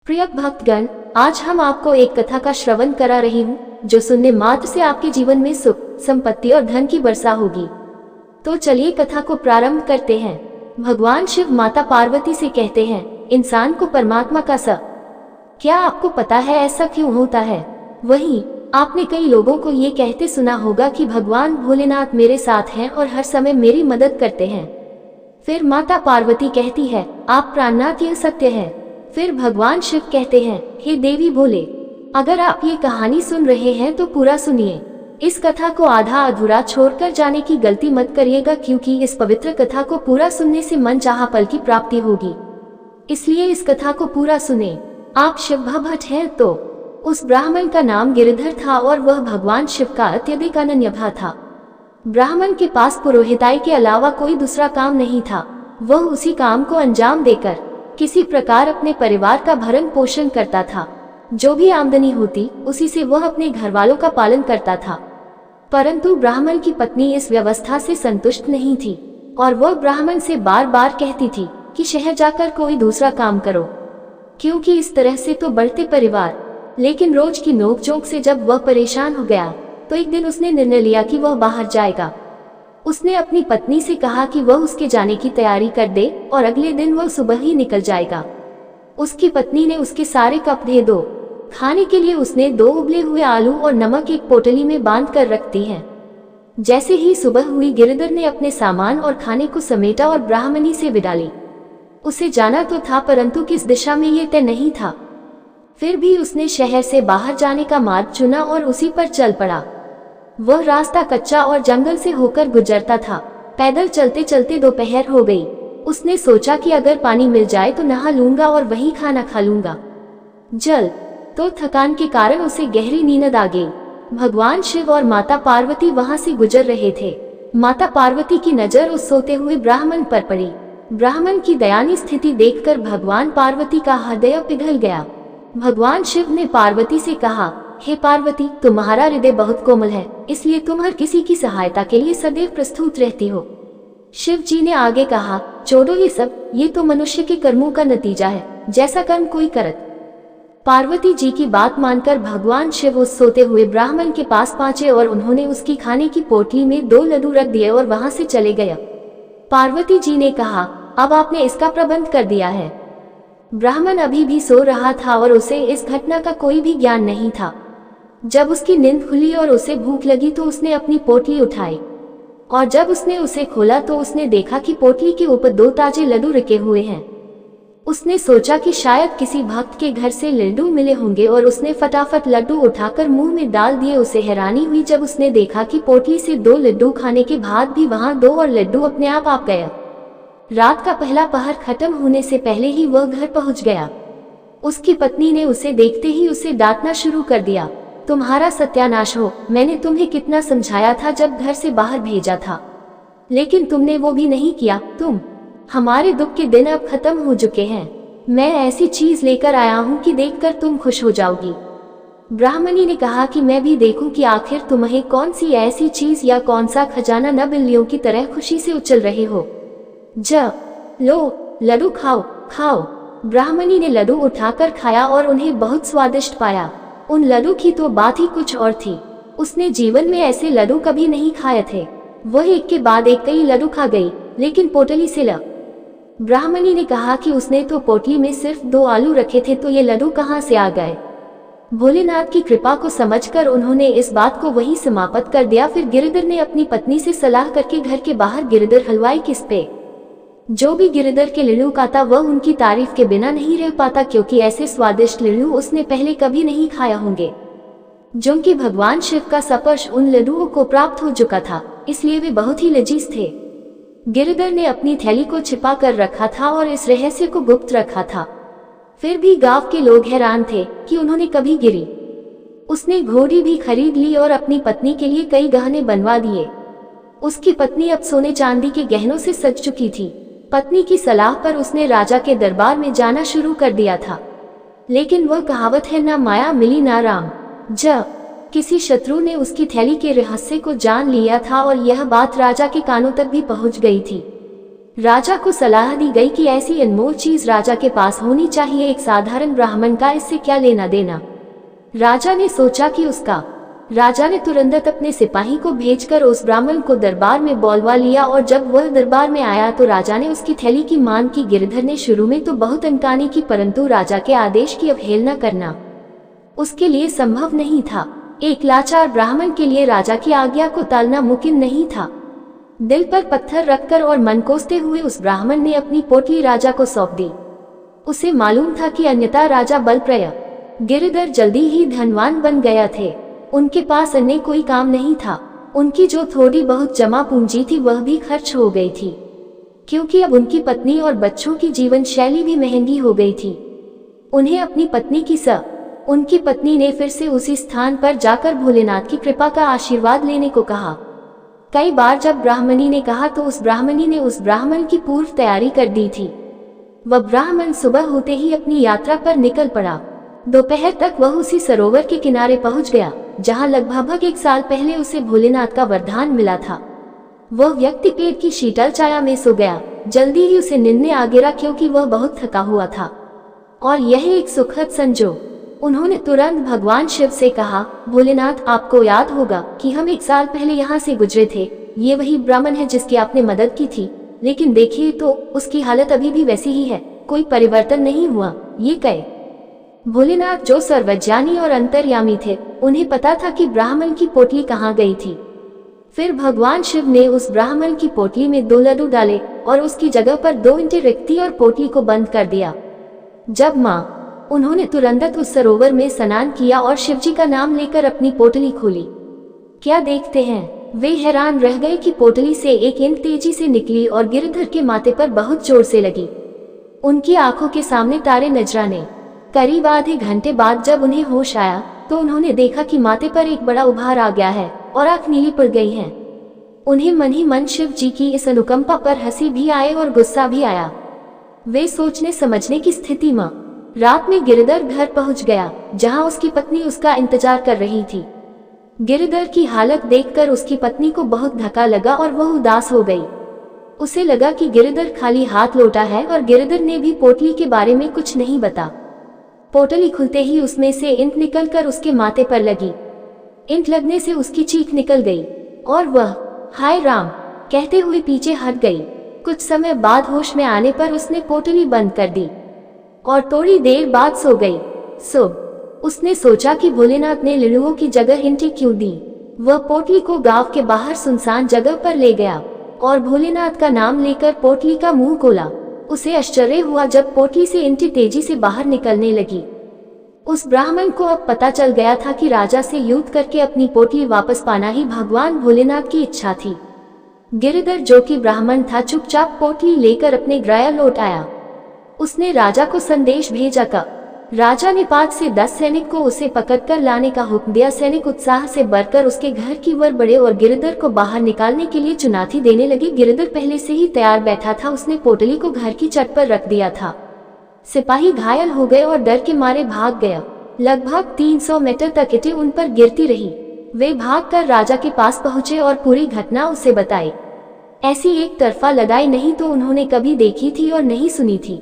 प्रिय भक्तगण, आज हम आपको एक कथा का श्रवण करा रही हूँ जो सुनने मात्र से आपके जीवन में सुख, संपत्ति और धन की वर्षा होगी। तो चलिए कथा को प्रारंभ करते हैं। भगवान शिव माता पार्वती से कहते हैं, इंसान को परमात्मा का स। क्या आपको पता है ऐसा क्यों होता है? वहीं आपने कई लोगों को ये कहते सुना होगा कि भगवान भोलेनाथ मेरे साथ हैं और हर समय मेरी मदद करते हैं। फिर माता पार्वती कहती है, आप प्राणनाथ, यह सत्य है। फिर भगवान शिव कहते हैं, हे देवी भोले, अगर आप ये कहानी सुन रहे हैं तो पूरा सुनिए। इस कथा को आधा अधूरा छोड़कर जाने की गलती मत करिएगा, क्योंकि इस पवित्र कथा को पूरा सुनने से मन चाहा फल की प्राप्ति होगी। इसलिए इस कथा को पूरा सुने। आप शिव भट्ट हैं तो उस ब्राह्मण का नाम गिरिधर था और वह भगवान शिव का अत्यधिक अनन्य था। ब्राह्मण के पास पुरोहिताई के अलावा कोई दूसरा काम नहीं था। वह उसी काम को अंजाम देकर किसी प्रकार अपने परिवार का भरण पोषण करता था। जो भी आमदनी होती उसी से वह अपने घर वालों का पालन करता था। परंतु ब्राह्मण की पत्नी इस व्यवस्था से संतुष्ट नहीं थी और वह ब्राह्मण से बार बार कहती थी कि शहर जाकर कोई दूसरा काम करो, क्योंकि इस तरह से तो बढ़ते परिवार। लेकिन रोज की नोकझोंक से जब वह परेशान हो गया तो एक दिन उसने निर्णय लिया कि वह बाहर जाएगा। उसने अपनी पत्नी से कहा कि वह उसके जाने की तैयारी कर दे और अगले दिन वह सुबह ही निकल जाएगा। उसकी पत्नी ने उसके सारे कप दे दो। खाने के लिए उसने 2 उबले हुए आलू और नमक एक पोटली में बांध कर रख दी है। जैसे ही सुबह हुई, गिरिधर ने अपने सामान और खाने को समेटा और ब्राह्मणी से विदा ली। उसे जाना तो था, परंतु किस दिशा में ये तय नहीं था। फिर भी उसने शहर से बाहर जाने का मार्ग चुना और उसी पर चल पड़ा। वह रास्ता कच्चा और जंगल से होकर गुजरता था। पैदल चलते चलते दोपहर हो गई। उसने सोचा कि अगर पानी मिल जाए तो नहा लूंगा और वहीं खाना खा लूंगा। जल तो थकान के कारण उसे गहरी नींद आ गई। भगवान शिव और माता पार्वती वहां से गुजर रहे थे। माता पार्वती की नजर उस सोते हुए ब्राह्मण पर पड़ी। ब्राह्मण की दयनीय स्थिति देखकर भगवान पार्वती का हृदय पिघल गया। भगवान शिव ने पार्वती से कहा, हे पार्वती, तुम्हारा हृदय बहुत कोमल है, इसलिए तुम हर किसी की सहायता के लिए सदैव प्रस्तुत रहती हो। शिव जी ने आगे कहा, छोड़ो ये सब, ये तो मनुष्य के कर्मों का नतीजा है, जैसा कर्म कोई करत। पार्वती जी की बात मानकर भगवान शिव उस सोते हुए ब्राह्मण के पास पहुंचे और उन्होंने उसकी खाने की पोटली में 2 लड्डू रख दिए और वहां से चले गए। पार्वती जी ने कहा, अब आपने इसका प्रबंध कर दिया है। ब्राह्मण अभी भी सो रहा था और उसे इस घटना का कोई भी ज्ञान नहीं था। जब उसकी नींद खुली और उसे भूख लगी तो उसने अपनी पोटली उठाई और जब उसने उसे खोला तो उसने देखा कि पोटली के ऊपर 2 ताजे लड्डू रखे हुए हैं। उसने सोचा कि शायद किसी भक्त के घर से लड्डू मिले होंगे और उसने फटाफट लड्डू उठाकर मुंह में डाल दिए। उसे हैरानी हुई जब उसने देखा कि पोटली से 2 लड्डू खाने के बाद भी वहां 2 और लड्डू अपने आप गया। रात का पहला पहर खत्म होने से पहले ही वह घर पहुंच गया। उसकी पत्नी ने उसे देखते ही उसे डांटना शुरू कर दिया, तुम्हारा सत्यानाश हो, मैंने तुम्हें कितना समझाया था जब घर से बाहर भेजा था, लेकिन तुमने वो भी नहीं किया। हमारे दुख के दिन अब खत्म हो चुके हैं। मैं ऐसी चीज लेकर आया हूँ कि देखकर तुम खुश हो जाओगी। ब्राह्मणी ने कहा कि मैं भी देखूं कि आखिर तुम्हें कौन सी ऐसी चीज या कौन सा खजाना न बिल्लियों की तरह खुशी से उछल रहे हो। लो, लड्डू खाओ। ब्राह्मणी ने लड्डू उठाकर खाया और उन्हें बहुत स्वादिष्ट पाया। उन लड्डू की तो बात ही कुछ और थी। उसने जीवन में ऐसे लड्डू कभी नहीं खाए थे। वह एक के बाद एक कई लड्डू खा गई, लेकिन पोटली से ब्राह्मणी ने कहा कि उसने तो पोटली में सिर्फ 2 आलू रखे थे, तो ये लड्डू कहाँ से आ गए। भोलेनाथ की कृपा को समझकर उन्होंने इस बात को वहीं समाप्त कर दिया। फिर गिरिधर ने अपनी पत्नी से सलाह करके घर के बाहर गिरिधर हलवाई किस पे जो भी गिरिधर के लड्डू खाता वह उनकी तारीफ के बिना नहीं रह पाता, क्योंकि ऐसे स्वादिष्ट लड्डू उसने पहले कभी नहीं खाया होंगे। जो कि भगवान शिव का स्पर्श उन लड्डुओं को प्राप्त हो चुका था, इसलिए वे बहुत ही लजीज थे। गिरिधर ने अपनी थैली को छिपा कर रखा था और इस रहस्य को गुप्त रखा था। फिर भी गांव के लोग हैरान थे कि उन्होंने कभी गिरी। उसने घोड़ी भी खरीद ली और अपनी पत्नी के लिए कई गहने बनवा दिए। उसकी पत्नी अब सोने चांदी के गहनों से सज चुकी थी। पत्नी की सलाह पर उसने राजा के दरबार में जाना शुरू कर दिया था। लेकिन वह कहावत है, ना माया मिली ना राम। किसी शत्रु ने उसकी थैली के रहस्य को जान लिया था और यह बात राजा के कानों तक भी पहुंच गई थी। राजा को सलाह दी गई कि ऐसी अनमोल चीज राजा के पास होनी चाहिए, एक साधारण ब्राह्मण का इससे क्या लेना देना। राजा ने सोचा कि राजा ने तुरंत अपने सिपाही को भेजकर उस ब्राह्मण को दरबार में बुलवा लिया, और जब वह दरबार में आया तो राजा ने उसकी थैली की मांग की। गिरधर ने शुरू में तो बहुत अनकानी की, परंतु राजा के आदेश की अवहेलना करना उसके लिए संभव नहीं था। एक लाचार ब्राह्मण के लिए राजा की आज्ञा को टालना मुमकिन नहीं था। दिल पर पत्थर रखकर और मन कोसते हुए उस ब्राह्मण ने अपनी पोटली राजा को सौंप दी। उसे मालूम था कि अन्यथा राजा बल प्रयोग। गिरधर जल्दी ही धनवान बन गया थे। उनके पास अन्य कोई काम नहीं था। उनकी जो थोड़ी बहुत जमा पूंजी थी वह भी खर्च हो गई थी, क्योंकि अब उनकी पत्नी और बच्चों की जीवन शैली भी महंगी हो गई थी। उन्हें अपनी पत्नी उनकी पत्नी ने फिर से उसी स्थान पर जाकर भोलेनाथ की कृपा का आशीर्वाद लेने को कहा। कई बार जब ब्राह्मणी ने कहा तो उस ब्राह्मणी ने उस ब्राह्मण की पूर्व तैयारी कर दी थी। वह ब्राह्मण सुबह होते ही अपनी यात्रा पर निकल पड़ा। दोपहर तक वह उसी सरोवर के किनारे पहुंच गया जहां लगभग 1 साल पहले उसे भोलेनाथ का वरदान मिला था। वह व्यक्ति पेड़ की शीतल छाया में सो गया। जल्दी ही उसे नींद आ गिरा, क्योंकि वह बहुत थका हुआ था। और यह एक सुखद संजोग। उन्होंने तुरंत भगवान शिव से कहा, भोलेनाथ, आपको याद होगा कि हम 1 साल पहले यहाँ से गुजरे थे। ये वही ब्राह्मण है जिसकी आपने मदद की थी, लेकिन देखिए तो उसकी हालत अभी भी वैसी ही है, कोई परिवर्तन नहीं हुआ। ये कहे भोलेनाथ, जो सर्वज्ञानी और अंतर्यामी थे, उन्हें पता था कि ब्राह्मण की पोटली कहाँ गई थी। फिर भगवान शिव ने उस ब्राह्मण की पोटली में 2 लड्डू डाले और उसकी जगह पर 2 ईंटें रखती और पोटली को बंद कर दिया। जब उन्होंने तुरंत उस सरोवर में स्नान किया और शिवजी का नाम लेकर अपनी पोटली खोली। क्या देखते हैं, वे हैरान रह गए कि पोटली से एक ईंट तेजी से निकली और गिरधर के माथे पर बहुत जोर से लगी। उनकी आंखों के सामने तारे नजराने। करीब आधे घंटे बाद जब उन्हें होश आया तो उन्होंने देखा कि माथे पर एक बड़ा उभार आ गया है और आंख नीली पड़ गई है। उन्हें मन ही मन शिव जी की इस अनुकंपा पर हंसी भी आए और गुस्सा भी आया। वे सोचने समझने की स्थिति में। रात में गिरधर घर पहुंच गया जहां उसकी पत्नी उसका इंतजार कर रही थी। गिरधर की हालत देखकर उसकी पत्नी को बहुत धक्का लगा और वह उदास हो गई। उसे लगा कि गिरधर खाली हाथ लौटा है और गिरधर ने भी पोटली के बारे में कुछ नहीं बता। पोटली खुलते ही उसमें से ईंट निकलकर उसके माथे पर लगी। ईंट लगने से उसकी चीख निकल गई और वह हाय राम कहते हुए पीछे हट गई। कुछ समय बाद होश में आने पर उसने पोटली बंद कर दी और थोड़ी देर बाद सो गई। उसने सोचा कि भोलेनाथ ने लड्डुओं की जगह ईंटें क्यों दी। वह पोटली को गांव के बाहर सुनसान जगह पर ले गया और भोलेनाथ का नाम लेकर पोटली का मुंह खोला। उसे आश्चर्य हुआ जब पोटली से ईंटें तेजी से बाहर निकलने लगी। उस ब्राह्मण को अब पता चल गया था कि राजा से युद्ध करके अपनी पोटली वापस पाना ही भगवान भोलेनाथ की इच्छा थी। गिरधर, जो कि ब्राह्मण था, चुपचाप पोटली लेकर अपने गृह लौट आया। उसने राजा को संदेश भेजा का राजा ने 5 से 10 सैनिक को उसे पकड़कर लाने का हुक्म दिया। सैनिक उत्साह से भरकर उसके घर की ओर बढ़े और गिरधर को बाहर निकालने के लिए चुनौती देने लगे। गिरधर पहले से ही तैयार बैठा था। उसने पोटली को घर की छत पर रख दिया था। सिपाही घायल हो गए और डर के मारे भाग गया। लगभग 300 मीटर तक ईंटें उन पर गिरती रही। वे भागकर राजा के पास पहुंचे और पूरी घटना उसे बताई। ऐसी एक तरफा लड़ाई नहीं तो उन्होंने कभी देखी थी और नहीं सुनी थी।